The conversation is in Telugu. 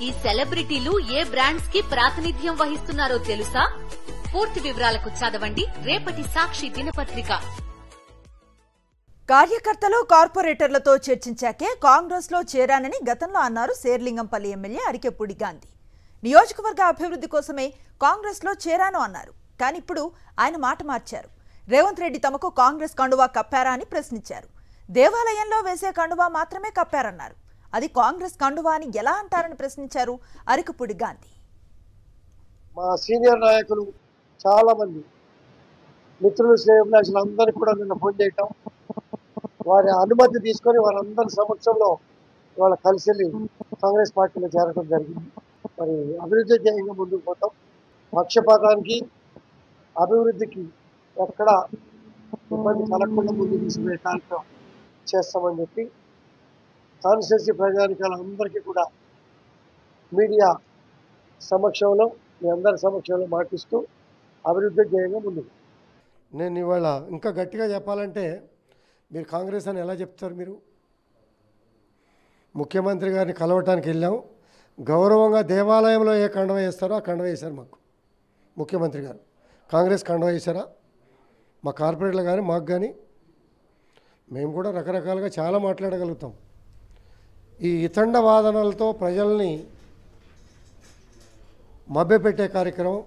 ఈ సెలబ్రిటీలు ఏ బ్రాండ్స్ కి ప్రాతినిధ్యం వహిస్తున్నారో తెలుసా? పూర్తి వివరాలకు చదవండి రేపటి సాక్షి దినపత్రిక. కార్యకర్తలు కార్పొరేటర్లతో చర్చించాకే కాంగ్రెస్ లో చేరానని గతంలో అన్నారు శేర్లింగంపల్లి ఎమ్మెల్యే అరికెపూడి గాంధీ. నియోజకవర్గ అభివృద్ధి కోసమే కాంగ్రెస్ లో చేరాను అన్నారు. కానీ ఇప్పుడు ఆయన మాట మార్చారు. రేవంత్ రెడ్డి తమకు కాంగ్రెస్ కండువా కప్పారా అని ప్రశ్నించారు. దేవాలయంలో వేసే కండువా మాత్రమే కప్పారన్నారు. అది కాంగ్రెస్ కండువా అని ఎలా అంటారని ప్రశ్నించారు అరికెపూడి గాంధీ. మా సీనియర్ నాయకులు చాలా మంది మిత్రులు శ్రేయోభిలాషులు అందరూ కూడా నిన్న ఫోన్ చేయటం, వారి అనుమతి తీసుకొని వారందరి సమక్షంలో ఇవాళ కలిసి వెళ్ళి కాంగ్రెస్ పార్టీలో చేరడం జరిగింది. మరి అభివృద్ధి ధ్యేయంగా ముందుకు పోతాం. పక్షపాతానికి అభివృద్ధికి ఎక్కడ ఇబ్బంది కలగకుండా ముందుకు తీసుకునే కార్యక్రమం చేస్తామని చెప్పి కాన్స్టిట్యూన్సీ ప్రజానికాలందరికీ కూడా మీడియా సమక్షంలో మీ అందరి సమక్షంలో మాటిస్తూ అభివృద్ధి ధ్యేయంగా ముందుకు. నేను ఇవాళ ఇంకా గట్టిగా చెప్పాలంటే మీరు కాంగ్రెస్ అని ఎలా చెప్తారు? మీరు ముఖ్యమంత్రి గారిని కలవటానికి వెళ్ళాం. గౌరవంగా దేవాలయంలో ఏ కండవ వేస్తారో ఆ కండవ వేశారు మాకు ముఖ్యమంత్రి గారు. కాంగ్రెస్ కండవ వేశారా? మా కార్పొరేటర్లు కానీ మాకు కానీ మేము కూడా రకరకాలుగా చాలా మాట్లాడగలుగుతాం. ఈ ఇతండ వాదనలతో ప్రజల్ని మభ్యపెట్టే కార్యక్రమం